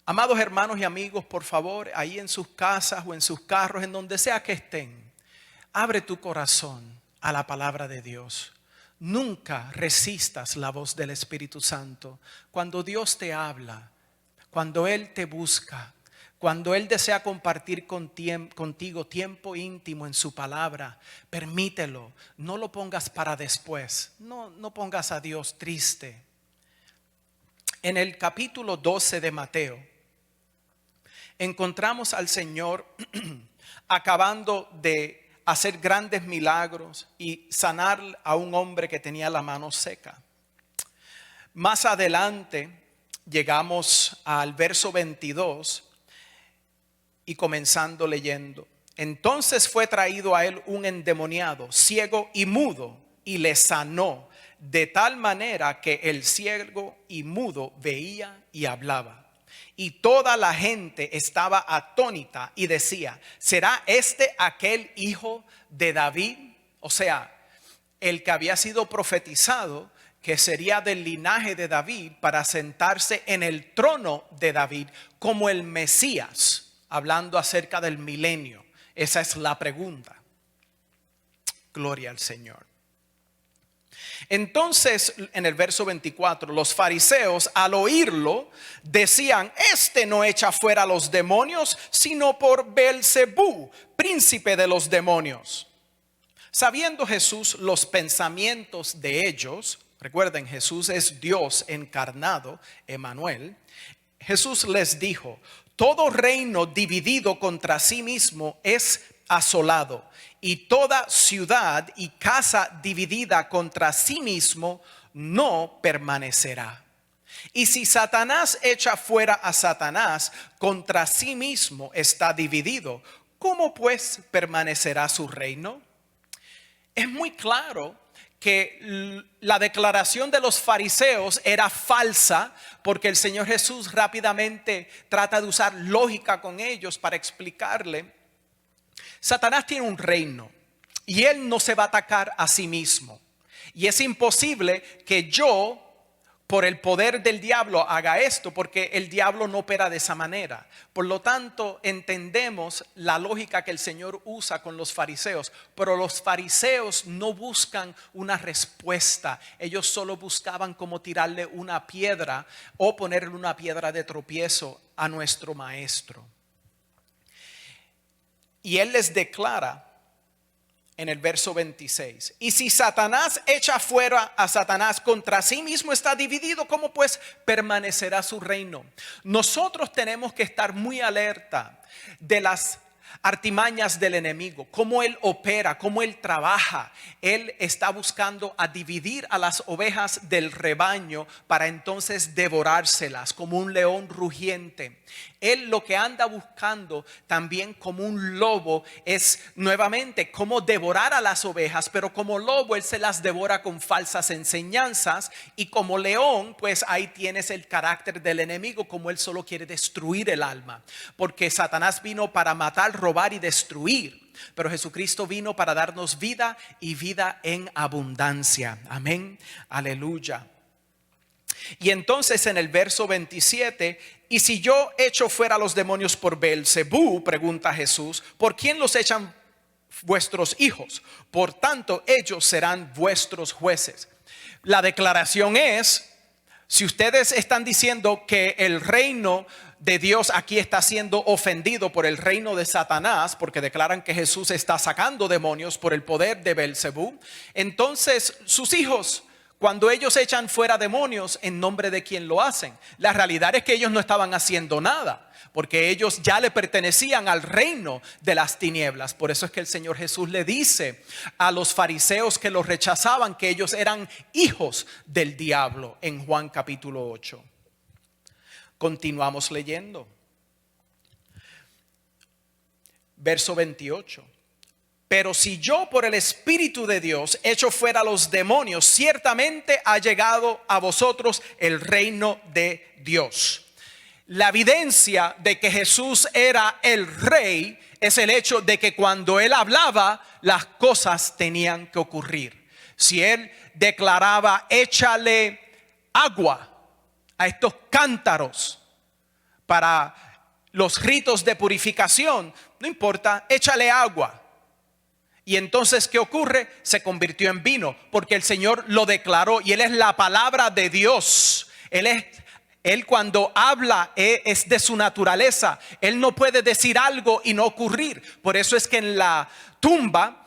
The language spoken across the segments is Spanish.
Amados hermanos y amigos, por favor, ahí en sus casas o en sus carros, en donde sea que estén, abre tu corazón a la palabra de Dios. Nunca resistas la voz del Espíritu Santo. Cuando Dios te habla, cuando Él te busca, cuando Él desea compartir contigo tiempo íntimo en su palabra, permítelo. No lo pongas para después. No pongas a Dios triste. En el capítulo 12 de Mateo, encontramos al Señor acabando de hacer grandes milagros y sanar a un hombre que tenía la mano seca. Más adelante llegamos al verso 22 y comenzando leyendo. Entonces fue traído a él un endemoniado, ciego y mudo, y le sanó de tal manera que el ciego y mudo veía y hablaba. Y toda la gente estaba atónita y decía: ¿será este aquel hijo de David? O sea, el que había sido profetizado que sería del linaje de David para sentarse en el trono de David como el Mesías, hablando acerca del milenio. Esa es la pregunta. Gloria al Señor. Entonces, en el verso 24, los fariseos al oírlo decían: este no echa fuera a los demonios, sino por Beelzebú, príncipe de los demonios. Sabiendo Jesús los pensamientos de ellos, recuerden, Jesús es Dios encarnado, Emmanuel. Jesús les dijo: todo reino dividido contra sí mismo es asolado, y toda ciudad y casa dividida contra sí mismo no permanecerá. Y si Satanás echa fuera a Satanás, contra sí mismo está dividido. ¿Cómo pues permanecerá su reino? Es muy claro que la declaración de los fariseos era falsa, porque el Señor Jesús rápidamente trata de usar lógica con ellos para explicarle: Satanás tiene un reino y él no se va a atacar a sí mismo. Y es imposible que yo, por el poder del diablo, haga esto, porque el diablo no opera de esa manera. Por lo tanto, entendemos la lógica que el Señor usa con los fariseos. Pero los fariseos no buscan una respuesta. Ellos solo buscaban cómo tirarle una piedra o ponerle una piedra de tropiezo a nuestro maestro. Y él les declara en el verso 26: y si Satanás echa fuera a Satanás, contra sí mismo está dividido, ¿cómo pues permanecerá su reino? Nosotros tenemos que estar muy alerta de las artimañas del enemigo, cómo él opera, cómo él trabaja. Él está buscando a dividir a las ovejas del rebaño para entonces devorárselas como un león rugiente. Él lo que anda buscando también como un lobo es nuevamente cómo devorar a las ovejas, pero como lobo él se las devora con falsas enseñanzas, y como león pues ahí tienes el carácter del enemigo, como él solo quiere destruir el alma, porque Satanás vino para matar, robar y destruir, pero Jesucristo vino para darnos vida y vida en abundancia. Amén, aleluya. Y entonces en el verso 27: y si yo echo fuera a los demonios por Beelzebú, pregunta Jesús, ¿por quién los echan vuestros hijos? Por tanto, ellos serán vuestros jueces. La declaración es: si ustedes están diciendo que el reino de Dios aquí está siendo ofendido por el reino de Satanás, porque declaran que Jesús está sacando demonios por el poder de Beelzebú, entonces sus hijos, cuando ellos echan fuera demonios, ¿en nombre de quién lo hacen? La realidad es que ellos no estaban haciendo nada, porque ellos ya le pertenecían al reino de las tinieblas. Por eso es que el Señor Jesús le dice a los fariseos que los rechazaban que ellos eran hijos del diablo en Juan capítulo 8. Continuamos leyendo. Verso 28. Pero si yo por el Espíritu de Dios echo fuera a los demonios, ciertamente ha llegado a vosotros el reino de Dios. La evidencia de que Jesús era el rey es el hecho de que cuando él hablaba, las cosas tenían que ocurrir. Si él declaraba: échale agua a estos cántaros para los ritos de purificación, no importa, échale agua. Y entonces, ¿qué ocurre? Se convirtió en vino, porque el Señor lo declaró y Él es la palabra de Dios. Él cuando habla es de su naturaleza. Él no puede decir algo y no ocurrir. Por eso es que en la tumba,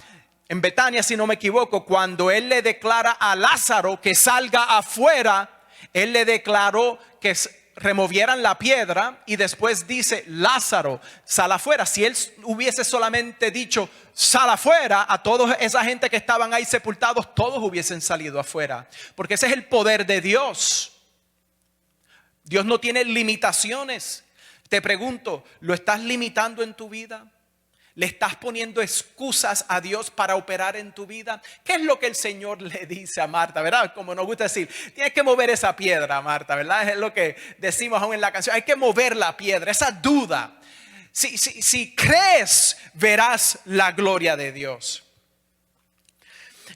en Betania, si no me equivoco, cuando Él le declara a Lázaro que salga afuera, Él le declaró que removieran la piedra y después dice: Lázaro, sal afuera. Si Él hubiese solamente dicho sal afuera, a toda esa gente que estaban ahí sepultados, todos hubiesen salido afuera, porque ese es el poder de Dios. Dios no tiene limitaciones. Te pregunto, ¿lo estás limitando en tu vida? ¿Le estás poniendo excusas a Dios para operar en tu vida? ¿Qué es lo que el Señor le dice a Marta? ¿Verdad? Como nos gusta decir, tienes que mover esa piedra, Marta, ¿verdad? Es lo que decimos aún en la canción. Hay que mover la piedra, esa duda. Si crees, verás la gloria de Dios.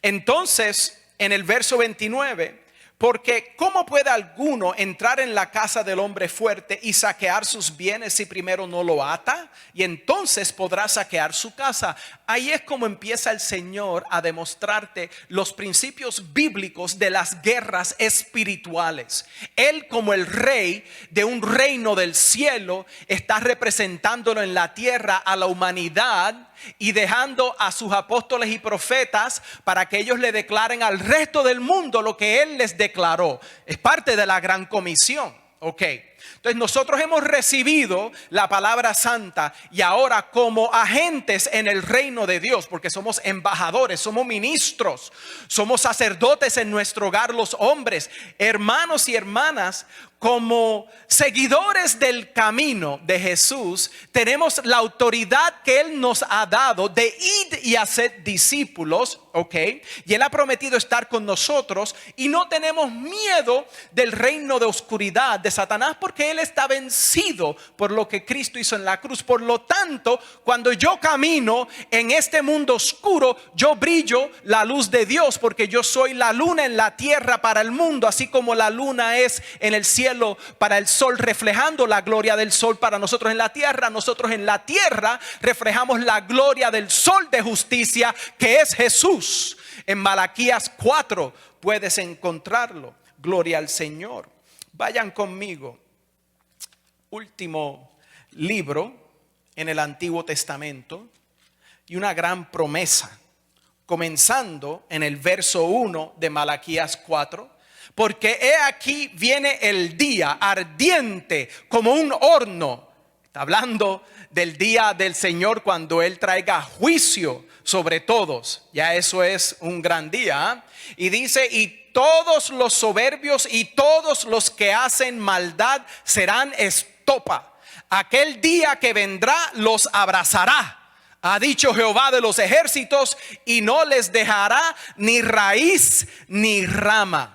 Entonces, en el verso 29... Porque ¿cómo puede alguno entrar en la casa del hombre fuerte y saquear sus bienes si primero no lo ata? Y entonces podrá saquear su casa. Ahí es como empieza el Señor a demostrarte los principios bíblicos de las guerras espirituales. Él, como el rey de un reino del cielo, está representándolo en la tierra a la humanidad y dejando a sus apóstoles y profetas para que ellos le declaren al resto del mundo lo que Él les declaró. Es parte de la gran comisión. Ok. Entonces nosotros hemos recibido la palabra santa y ahora como agentes en el reino de Dios, porque somos embajadores, somos ministros, somos sacerdotes en nuestro hogar los hombres, hermanos y hermanas, como seguidores del camino de Jesús, tenemos la autoridad que Él nos ha dado de ir y hacer discípulos, ¿ok? Y Él ha prometido estar con nosotros y no tenemos miedo del reino de oscuridad de Satanás porque Él está vencido por lo que Cristo hizo en la cruz. Por lo tanto, cuando yo camino en este mundo oscuro, yo brillo la luz de Dios porque yo soy la luna en la tierra para el mundo, así como la luna es en el cielo para el sol, reflejando la gloria del sol para nosotros en la tierra. Nosotros en la tierra reflejamos la gloria del sol de justicia que es Jesús. En Malaquías 4 puedes encontrarlo. Gloria al Señor. Vayan conmigo. Último libro en el Antiguo Testamento y una gran promesa, comenzando en el verso 1 de Malaquías 4. Porque he aquí viene el día ardiente como un horno. Está hablando del día del Señor cuando Él traiga juicio sobre todos. Ya eso es un gran día. Y dice, y todos los soberbios y todos los que hacen maldad serán estopa. Aquel día que vendrá los abrazará, ha dicho Jehová de los ejércitos, y no les dejará ni raíz ni rama.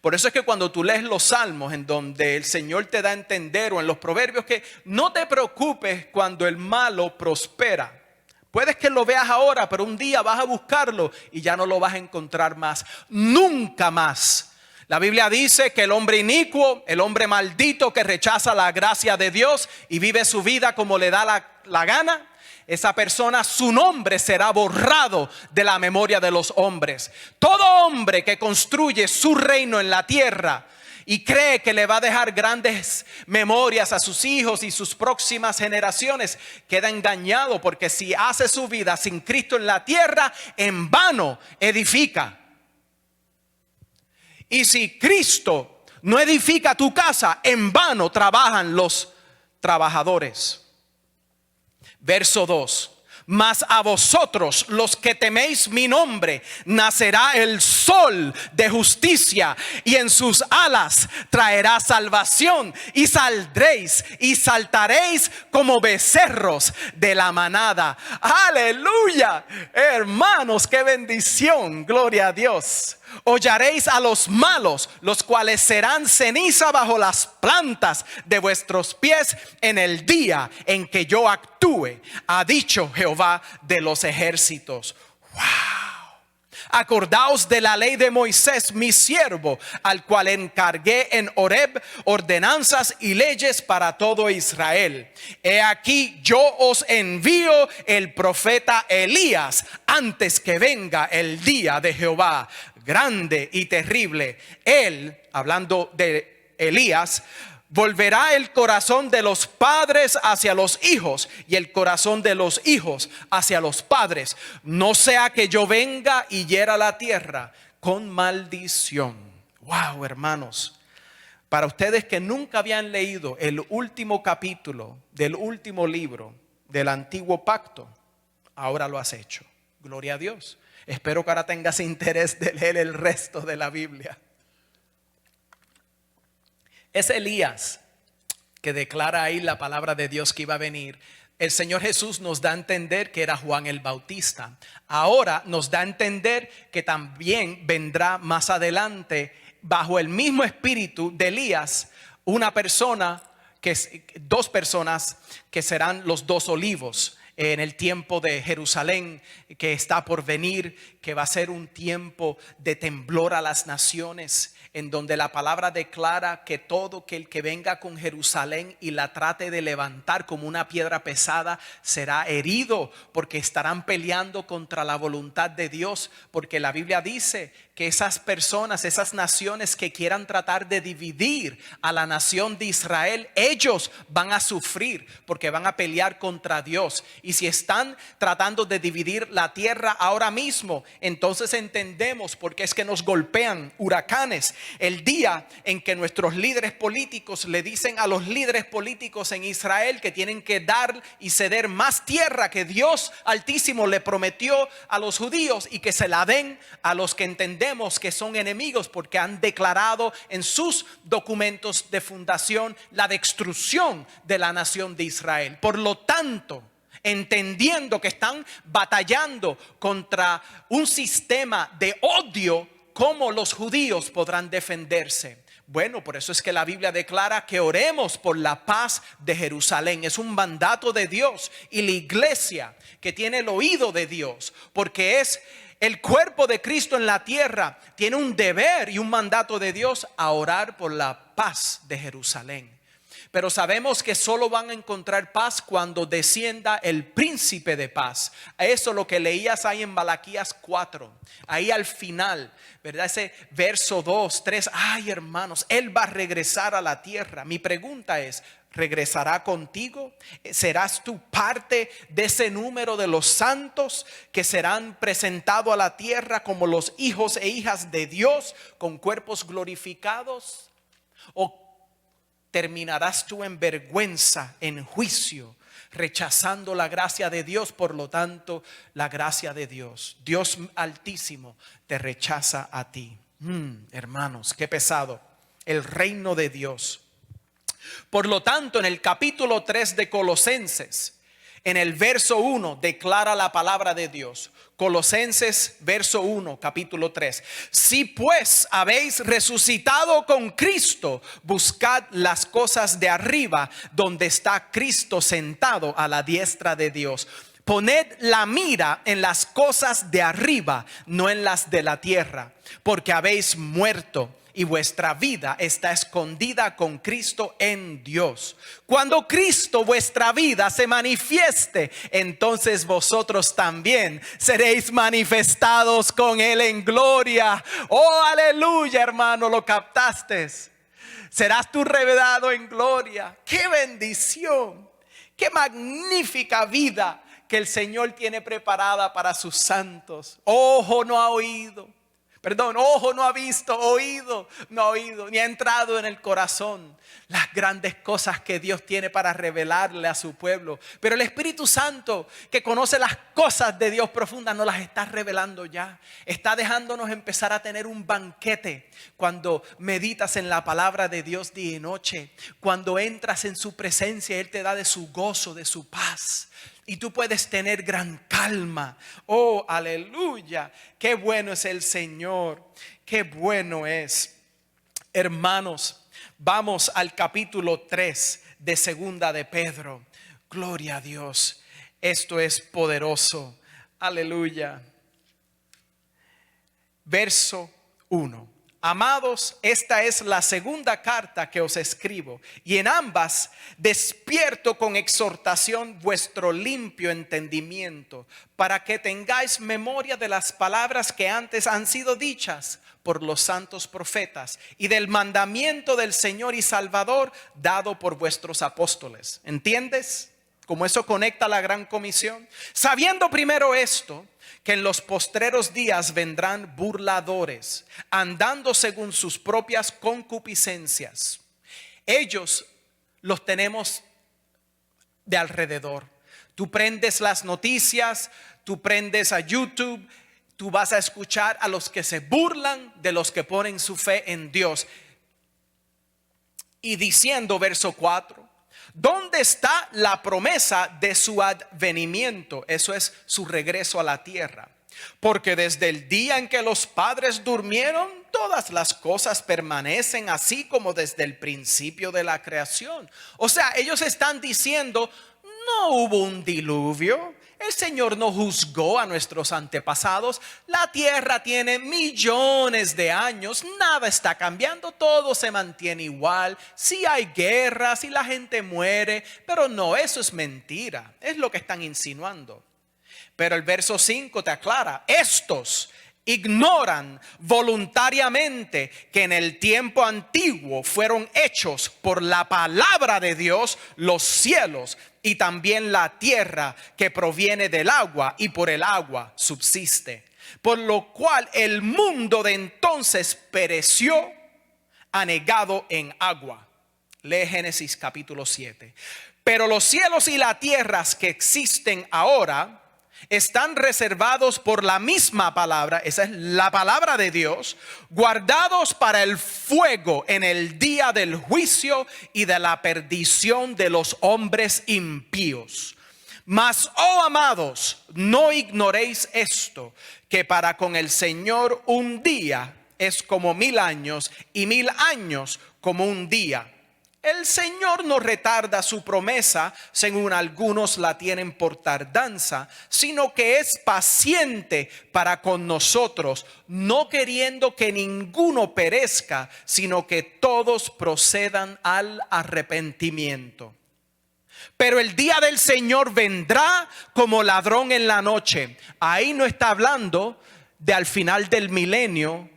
Por eso es que cuando tú lees los salmos en donde el Señor te da a entender, o en los proverbios, que no te preocupes cuando el malo prospera. Puedes que lo veas ahora, pero un día vas a buscarlo y ya no lo vas a encontrar más, nunca más. La Biblia dice que el hombre inicuo, el hombre maldito que rechaza la gracia de Dios y vive su vida como le da la gana, esa persona, su nombre será borrado de la memoria de los hombres. Todo hombre que construye su reino en la tierra y cree que le va a dejar grandes memorias a sus hijos y sus próximas generaciones, queda engañado, porque si hace su vida sin Cristo en la tierra, en vano edifica. Y si Cristo no edifica tu casa, en vano trabajan los trabajadores. Verso 2. Mas a vosotros los que teméis mi nombre nacerá el sol de justicia, y en sus alas traerá salvación, y saldréis y saltaréis como becerros de la manada. Aleluya, hermanos, qué bendición, gloria a Dios. Hollaréis a los malos, los cuales serán ceniza bajo las plantas de vuestros pies en el día en que yo actúe, ha dicho Jehová de los ejércitos. Wow. Acordaos de la ley de Moisés, mi siervo, al cual encargué en Horeb ordenanzas y leyes para todo Israel. He aquí yo os envío el profeta Elías antes que venga el día de Jehová, grande y terrible. Él, hablando de Elías, volverá el corazón de los padres hacia los hijos y el corazón de los hijos hacia los padres, no sea que yo venga y hiera la tierra con maldición. Wow, hermanos, para ustedes que nunca habían leído el último capítulo del último libro del antiguo pacto, ahora lo has hecho. Gloria a Dios. Espero que ahora tengas interés de leer el resto de la Biblia. Es Elías que declara ahí la palabra de Dios que iba a venir. El Señor Jesús nos da a entender que era Juan el Bautista. Ahora nos da a entender que también vendrá más adelante, bajo el mismo espíritu de Elías, dos personas que serán los dos olivos en el tiempo de Jerusalén que está por venir, que va a ser un tiempo de temblor a las naciones, en donde la palabra declara que todo el que venga con Jerusalén y la trate de levantar como una piedra pesada será herido, porque estarán peleando contra la voluntad de Dios, porque la Biblia dice que esas personas, esas naciones que quieran tratar de dividir a la nación de Israel, ellos van a sufrir porque van a pelear contra Dios. Y si están tratando de dividir la tierra ahora mismo, entonces entendemos por qué es que nos golpean huracanes. El día en que nuestros líderes políticos le dicen a los líderes políticos en Israel que tienen que dar y ceder más tierra que Dios Altísimo le prometió a los judíos, y que se la den a los que entendemos que son enemigos, porque han declarado en sus documentos de fundación la destrucción de la nación de Israel. Por lo tanto, entendiendo que están batallando contra un sistema de odio, ¿cómo los judíos podrán defenderse? Bueno, por eso es que la Biblia declara que oremos por la paz de Jerusalén. Es un mandato de Dios, y la iglesia que tiene el oído de Dios, porque es el cuerpo de Cristo en la tierra, tiene un deber y un mandato de Dios a orar por la paz de Jerusalén. Pero sabemos que solo van a encontrar paz cuando descienda el príncipe de paz. Eso es lo que leías ahí en Malaquías 4. Ahí al final, ¿verdad? Ese verso 2, 3. Ay, hermanos, Él va a regresar a la tierra. Mi pregunta es, ¿regresará contigo? ¿Serás tú parte de ese número de los santos que serán presentados a la tierra como los hijos e hijas de Dios con cuerpos glorificados? ¿O terminarás tú en vergüenza, en juicio, rechazando la gracia de Dios? Por lo tanto, la gracia de Dios, Dios Altísimo, te rechaza a ti. Hermanos, qué pesado. El reino de Dios. Por lo tanto, en el capítulo 3 de Colosenses, en el verso 1, declara la palabra de Dios. Colosenses verso 1, capítulo 3. Si pues habéis resucitado con Cristo, buscad las cosas de arriba, donde está Cristo sentado a la diestra de Dios. Poned la mira en las cosas de arriba, no en las de la tierra, porque habéis muerto y vuestra vida está escondida con Cristo en Dios. Cuando Cristo vuestra vida se manifieste, entonces vosotros también seréis manifestados con Él en gloria. Oh, aleluya, hermano, lo captaste. Serás tú revelado en gloria. Qué bendición, qué magnífica vida que el Señor tiene preparada para sus santos. Ojo no ha oído. Ojo no ha visto, oído no ha oído, ni ha entrado en el corazón las grandes cosas que Dios tiene para revelarle a su pueblo. Pero el Espíritu Santo, que conoce las cosas de Dios profundas, nos las está revelando ya. Está dejándonos empezar a tener un banquete cuando meditas en la palabra de Dios día y noche. Cuando entras en su presencia, Él te da de su gozo, de su paz. Y tú puedes tener gran calma. Oh, aleluya. Qué bueno es el Señor. Qué bueno es. Hermanos, vamos al capítulo 3 de segunda de Pedro. Gloria a Dios. Esto es poderoso. Aleluya. verso 1. Amados, esta es la segunda carta que os escribo, y en ambas despierto con exhortación vuestro limpio entendimiento, para que tengáis memoria de las palabras que antes han sido dichas por los santos profetas, y del mandamiento del Señor y Salvador dado por vuestros apóstoles. ¿Entiendes cómo eso conecta a la gran comisión? Sabiendo primero esto, que en los postreros días vendrán burladores, andando según sus propias concupiscencias. Ellos los tenemos de alrededor. Tú prendes las noticias, tú prendes a YouTube, tú vas a escuchar a los que se burlan de los que ponen su fe en Dios. Y diciendo, verso 4, ¿dónde está la promesa de su advenimiento? Eso es su regreso a la tierra. Porque desde el día en que los padres durmieron, todas las cosas permanecen así como desde el principio de la creación. O sea, ellos están diciendo, no hubo un diluvio. El Señor no juzgó a nuestros antepasados. La tierra tiene millones de años. Nada está cambiando. Todo se mantiene igual. Sí hay guerras y la gente muere. Pero no, eso es mentira. Es lo que están insinuando. Pero el verso 5 te aclara. Estos ignoran voluntariamente que en el tiempo antiguo fueron hechos por la palabra de Dios los cielos y también la tierra que proviene del agua y por el agua subsiste. Por lo cual el mundo de entonces pereció anegado en agua. Lee Génesis capítulo 7. Pero los cielos y las tierras que existen ahora están reservados por la misma palabra, esa es la palabra de Dios, guardados para el fuego en el día del juicio y de la perdición de los hombres impíos. Mas, oh amados, no ignoréis esto, que para con el Señor un día es como 1000 años y 1000 años como un día. El Señor no retarda su promesa, según algunos la tienen por tardanza, sino que es paciente para con nosotros, no queriendo que ninguno perezca, sino que todos procedan al arrepentimiento. Pero el día del Señor vendrá como ladrón en la noche. Ahí no está hablando de al final del milenio,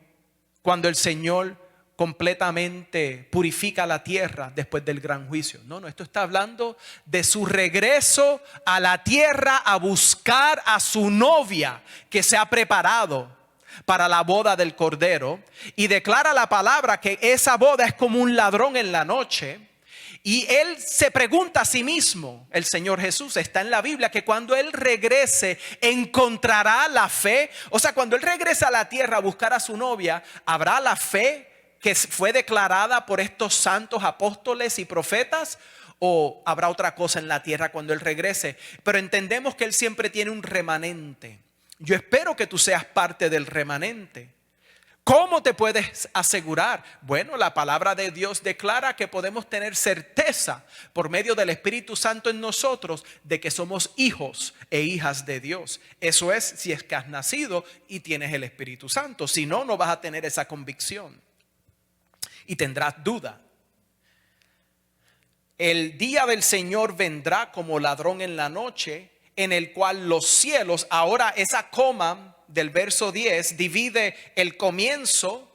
cuando el Señor completamente purifica la tierra después del gran juicio. No, esto está hablando de su regreso a la tierra a buscar a su novia que se ha preparado para la boda del Cordero, y declara la palabra que esa boda es como un ladrón en la noche. Y él se pregunta a sí mismo, el Señor Jesús, está en la Biblia, que cuando él regrese encontrará la fe. O sea, cuando él regrese a la tierra a buscar a su novia, ¿habrá la fe que fue declarada por estos santos apóstoles y profetas? ¿O habrá otra cosa en la tierra cuando él regrese? Pero entendemos que él siempre tiene un remanente. Yo espero que tú seas parte del remanente. ¿Cómo te puedes asegurar? Bueno, la palabra de Dios declara que podemos tener certeza por medio del Espíritu Santo en nosotros de que somos hijos e hijas de Dios. Eso es si es que has nacido y tienes el Espíritu Santo. Si no, no vas a tener esa convicción y tendrás duda. El día del Señor vendrá como ladrón en la noche, en el cual los cielos, ahora esa coma del verso 10 divide el comienzo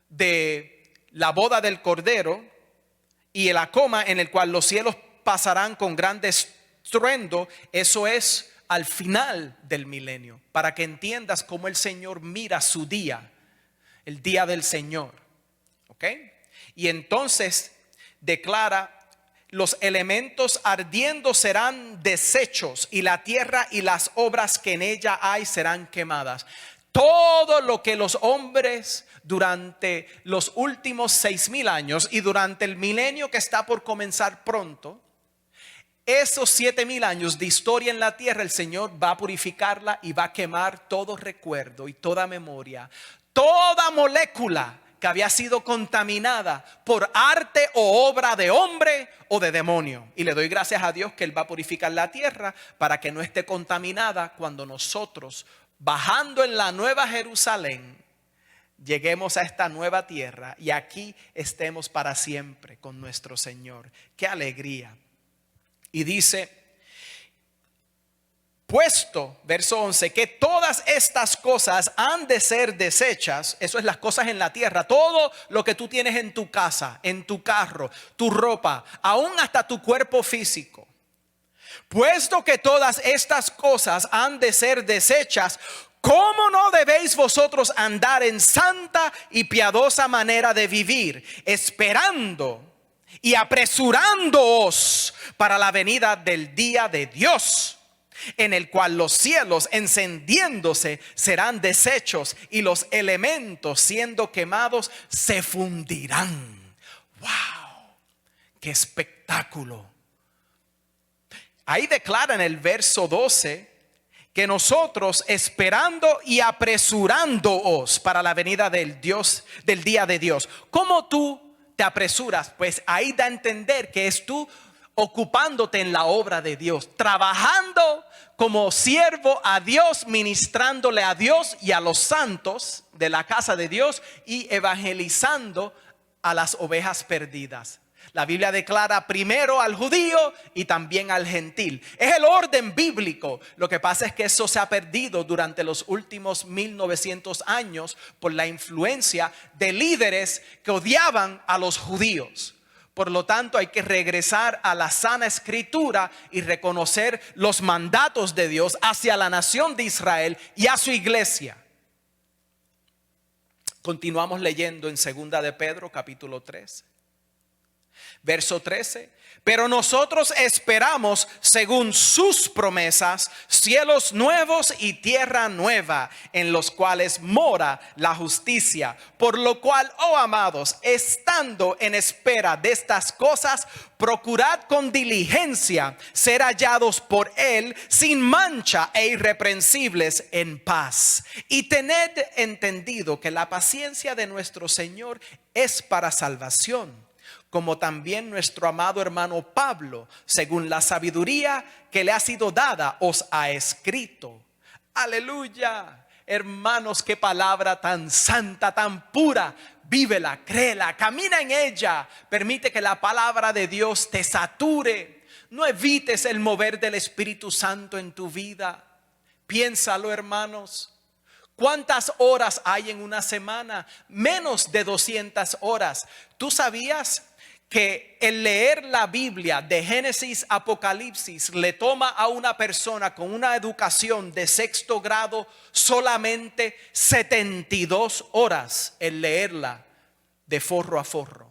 de la boda del Cordero y la coma en el cual los cielos pasarán con gran estruendo. Eso es al final del milenio, para que entiendas cómo el Señor mira su día, el día del Señor. ¿Ok? Y entonces declara: los elementos ardiendo serán deshechos, y la tierra y las obras que en ella hay serán quemadas. Todo lo que los hombres durante los últimos 6000 años y durante el milenio que está por comenzar pronto, esos 7000 años de historia en la tierra, el Señor va a purificarla y va a quemar todo recuerdo y toda memoria, toda molécula que había sido contaminada por arte o obra de hombre o de demonio. Y le doy gracias a Dios que Él va a purificar la tierra para que no esté contaminada cuando nosotros, bajando en la nueva Jerusalén, lleguemos a esta nueva tierra y aquí estemos para siempre con nuestro Señor. ¡Qué alegría! Y dice, puesto, verso 11, que todas estas cosas han de ser deshechas. Eso es las cosas en la tierra. Todo lo que tú tienes en tu casa, en tu carro, tu ropa, aún hasta tu cuerpo físico. Puesto que todas estas cosas han de ser deshechas, ¿cómo no debéis vosotros andar en santa y piadosa manera de vivir, esperando y apresurándoos para la venida del día de Dios, en el cual los cielos encendiéndose serán deshechos y los elementos siendo quemados se fundirán? ¡Wow! ¡Qué espectáculo! Ahí declara en el verso 12 que nosotros esperando y apresurándoos para la venida del día de Dios. ¿Cómo tú te apresuras? Pues ahí da a entender que es tú ocupándote en la obra de Dios, trabajando como siervo a Dios, ministrándole a Dios y a los santos de la casa de Dios y evangelizando a las ovejas perdidas. La Biblia declara primero al judío y también al gentil. Es el orden bíblico. Lo que pasa es que eso se ha perdido durante los últimos 1900 años por la influencia de líderes que odiaban a los judíos. Por lo tanto, hay que regresar a la sana escritura y reconocer los mandatos de Dios hacia la nación de Israel y a su iglesia. Continuamos leyendo en 2 de Pedro capítulo 3. Verso 13, pero nosotros esperamos según sus promesas cielos nuevos y tierra nueva en los cuales mora la justicia. Por lo cual, oh amados, estando en espera de estas cosas, procurad con diligencia ser hallados por él sin mancha e irreprensibles en paz. Y tened entendido que la paciencia de nuestro Señor es para salvación, como también nuestro amado hermano Pablo, según la sabiduría que le ha sido dada, os ha escrito. Aleluya. Hermanos, qué palabra tan santa, tan pura. Vívela, créela, camina en ella. Permite que la palabra de Dios te sature. No evites el mover del Espíritu Santo en tu vida. Piénsalo, hermanos. ¿Cuántas horas hay en una semana? Menos de 200 horas. ¿Tú sabías que el leer la Biblia de Génesis a Apocalipsis le toma a una persona con una educación de 6º grado solamente 72 horas el leerla de forro a forro?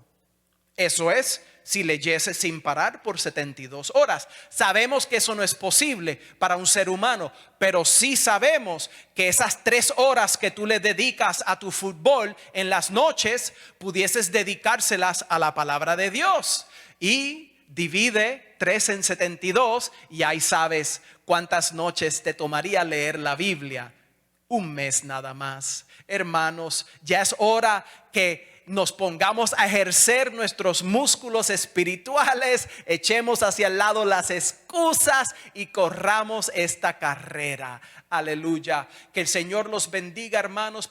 Eso es, si leyese sin parar por 72 horas. Sabemos que eso no es posible para un ser humano, pero sí sabemos que esas 3 horas que tú le dedicas a tu fútbol en las noches, pudieses dedicárselas a la palabra de Dios. Y divide 3 en 72 y ahí sabes cuántas noches te tomaría leer la Biblia. Un mes nada más. Hermanos, ya es hora que nos pongamos a ejercer nuestros músculos espirituales, echemos hacia el lado las excusas y corramos esta carrera. Aleluya. Que el Señor los bendiga, hermanos.